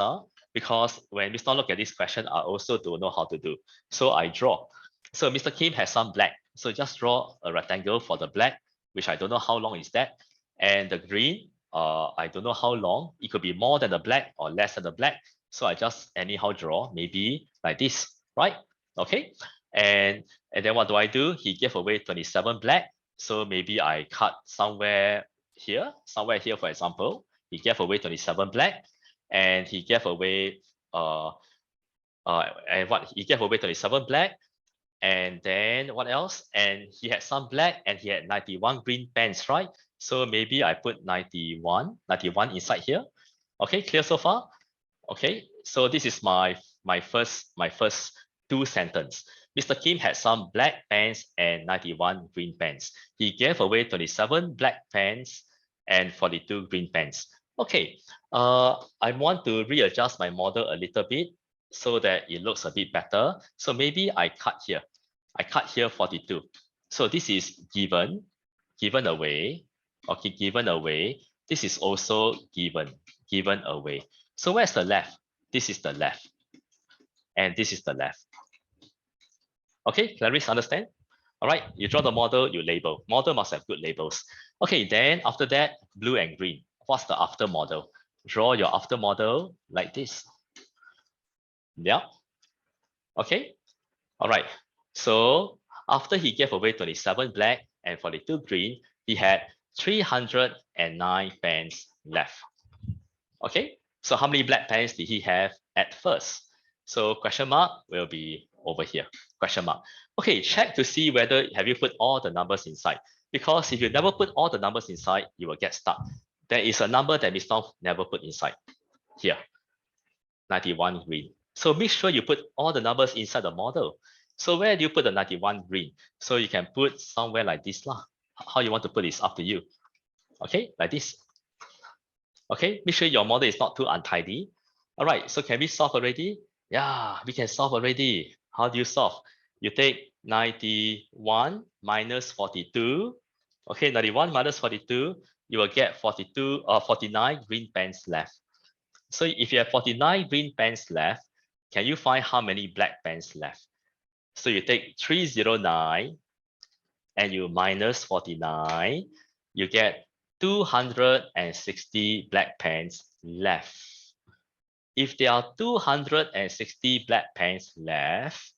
Speaker 1: because when Mr. look at this question, I also don't know how to do. So I draw. So Mr. Kim has some black. So just draw a rectangle for the black, which I don't know how long is that. And the green, I don't know how long. It could be more than the black or less than the black. So I just anyhow draw, maybe like this, right? Okay. And then what do? He gave away 27 black. So maybe I cut somewhere here, for example. He gave away 27 black, and he gave away he gave away 27 black, and then what else? And he had some black, and he had 91 green pens, right? So maybe I put 91 inside here. Okay, clear so far? Okay, so this is my first two sentence. Mr. Kim had some black pens and 91 green pens. He gave away 27 black pens and 42 green pens. Okay, I want to readjust my model a little bit so that it looks a bit better. So maybe I cut here. I cut here 42. So this is given away. Okay, given away. This is also given away. So where's the left? This is the left. And this is the left. Okay, Clarice, understand? All right, you draw the model, you label. Model must have good labels. Okay, then after that, blue and green. What's the after model? Draw your after model like this. Yeah. Okay. All right. So after he gave away 27 black and 42 green, he had 309 pens left. Okay. So how many black pens did he have at first? So question mark will be over here. Question mark. Okay, check to see whether have you put all the numbers inside. Because if you never put all the numbers inside, you will get stuck. There is a number that Mr. never put inside. Here, 91 green. So make sure you put all the numbers inside the model. So where do you put the 91 green? So you can put somewhere like this lah. How you want to put is up to you. Okay, like this. Okay, make sure your model is not too untidy. All right, so can we solve already? Yeah, we can solve already. How do you solve? You take 91 minus 42. Okay, 91 minus 42, you will get 49 green pens left. So if you have 49 green pens left, can you find how many black pens left? So you take 309 and you minus 49, you get 260 black pens left. If there are 260 black pens left,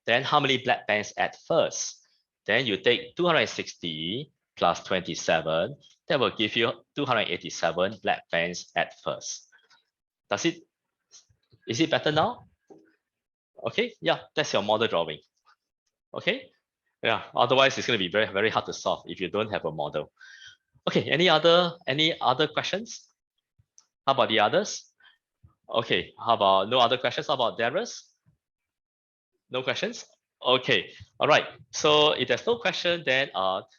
Speaker 1: then how many black pens at first? Then you take 260 plus 27, that will give you 287 black pens at first. Is it better now? Okay, yeah, that's your model drawing. Okay, yeah, otherwise it's going to be very, very hard to solve if you don't have a model. Okay, any other questions? How about the others? Okay, how about no other questions? How about Darius? No questions? Okay, all right. So if there's no question, then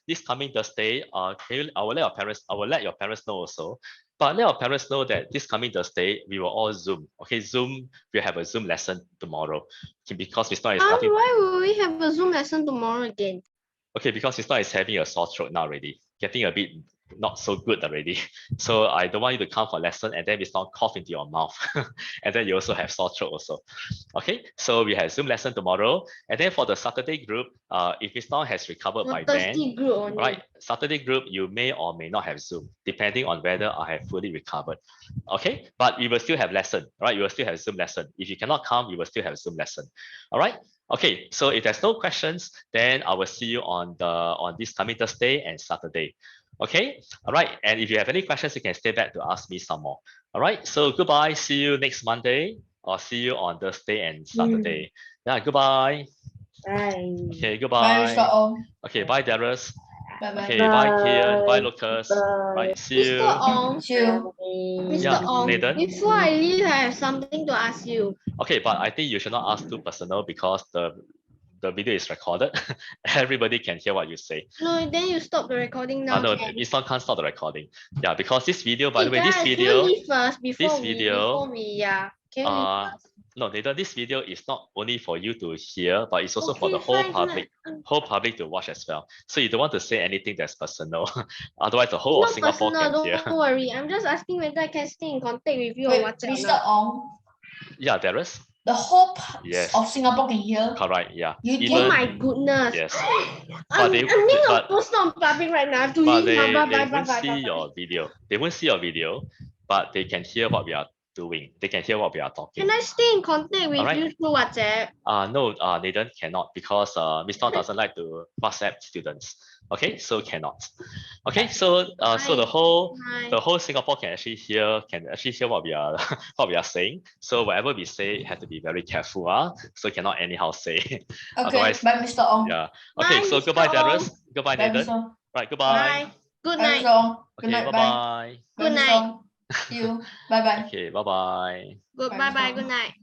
Speaker 1: this coming Thursday, I will let your parents know also. But let our parents know that this coming Thursday, we will all Zoom. Okay, Zoom, we'll have a Zoom lesson tomorrow. Because it's not starting.
Speaker 2: Why will we have a Zoom lesson tomorrow again?
Speaker 1: Okay, because it's not is having a sore throat now already, getting a bit not so good already. So I don't want you to come for lesson and then it's not cough into your mouth. And then you also have sore throat also. Okay, so we have Zoom lesson tomorrow. And then for the Saturday group, if Miss Tong has recovered by then, right, Saturday group, you may or may not have Zoom, depending on whether I have fully recovered. Okay, but we will still have lesson, right? You will still have Zoom lesson. If you cannot come, you will still have Zoom lesson. All right. Okay, so if there's no questions, then I will see you on this coming Thursday and Saturday. Okay, all right. And if you have any questions, you can stay back to ask me some more. All right, so goodbye. See you next Monday or see you on Thursday and Saturday. Yeah, goodbye.
Speaker 3: Bye.
Speaker 1: Okay, goodbye.
Speaker 4: Bye, Mr. Ong.
Speaker 1: Okay, bye, Darius.
Speaker 4: Bye-bye.
Speaker 1: Okay, bye, Kian. Bye, Lucas.
Speaker 3: Bye.
Speaker 1: Right, see you.
Speaker 2: Mr. Ong,
Speaker 4: See you.
Speaker 2: Mr. Ong,
Speaker 1: Nathan?
Speaker 2: before I leave, I have something to ask you.
Speaker 1: Okay, but I think you should not ask too personal because the the video is recorded. Everybody can hear what you say.
Speaker 2: No, then you stop the recording now.
Speaker 1: No,
Speaker 2: can.
Speaker 1: Mr. can't stop the recording. Yeah, because this video, by
Speaker 2: Hey,
Speaker 1: the way, this
Speaker 2: guys,
Speaker 1: video,
Speaker 2: can you leave first before
Speaker 1: video,
Speaker 2: yeah. Can you leave first?
Speaker 1: no, Nathan, this video is not only for you to hear, but it's also for
Speaker 2: Okay,
Speaker 1: the whole
Speaker 2: fine,
Speaker 1: public to watch as well. So you don't want to say anything that's personal. Otherwise, the whole of
Speaker 2: Not
Speaker 1: Singapore
Speaker 2: personal,
Speaker 1: can hear.
Speaker 2: don't worry. I'm just asking whether I can stay in contact with you
Speaker 4: Wait,
Speaker 2: on WhatsApp.
Speaker 4: Mr.
Speaker 2: now.
Speaker 4: Ong,
Speaker 1: Yeah, there is.
Speaker 4: the whole
Speaker 1: Yes.
Speaker 4: of Singapore can hear.
Speaker 1: Correct. Yeah.
Speaker 4: You
Speaker 2: Oh my goodness.
Speaker 1: Yes.
Speaker 2: I'm
Speaker 1: they-
Speaker 2: being
Speaker 1: but-
Speaker 2: posted on public right now. I have to
Speaker 1: But
Speaker 2: leave now.
Speaker 1: they
Speaker 2: Bye,
Speaker 1: won't see your video. They won't see your video, but they can hear what we are doing. They can hear what we are talking.
Speaker 2: Can I stay in contact with
Speaker 1: Alright.
Speaker 2: you through WhatsApp?
Speaker 1: No, Nathan cannot because Mr. doesn't like to WhatsApp students. Okay, so cannot. Okay, so so the whole Singapore can actually hear what we are what we are saying. So whatever we say have to be very careful. So cannot anyhow say.
Speaker 4: Okay,
Speaker 1: Otherwise,
Speaker 4: bye, Mr. Ong.
Speaker 1: yeah. Okay,
Speaker 2: Bye,
Speaker 1: so
Speaker 2: Mr.
Speaker 1: goodbye,
Speaker 2: Ong.
Speaker 1: Darius. Goodbye,
Speaker 4: Bye,
Speaker 1: Nathan.
Speaker 4: Mr.
Speaker 1: Right, goodbye.
Speaker 2: Bye. Good
Speaker 4: Bye,
Speaker 2: night.
Speaker 4: Mr. Ong. Good
Speaker 1: Okay,
Speaker 4: night,
Speaker 1: bye
Speaker 4: bye.
Speaker 1: bye.
Speaker 4: Bye,
Speaker 2: Good
Speaker 4: Mr.
Speaker 2: night.
Speaker 4: Ong. See you. Bye, bye.
Speaker 1: Okay, bye bye.
Speaker 2: Good.
Speaker 4: Bye,
Speaker 2: Bye
Speaker 4: Mr.
Speaker 2: bye.
Speaker 4: Ong.
Speaker 2: Good night.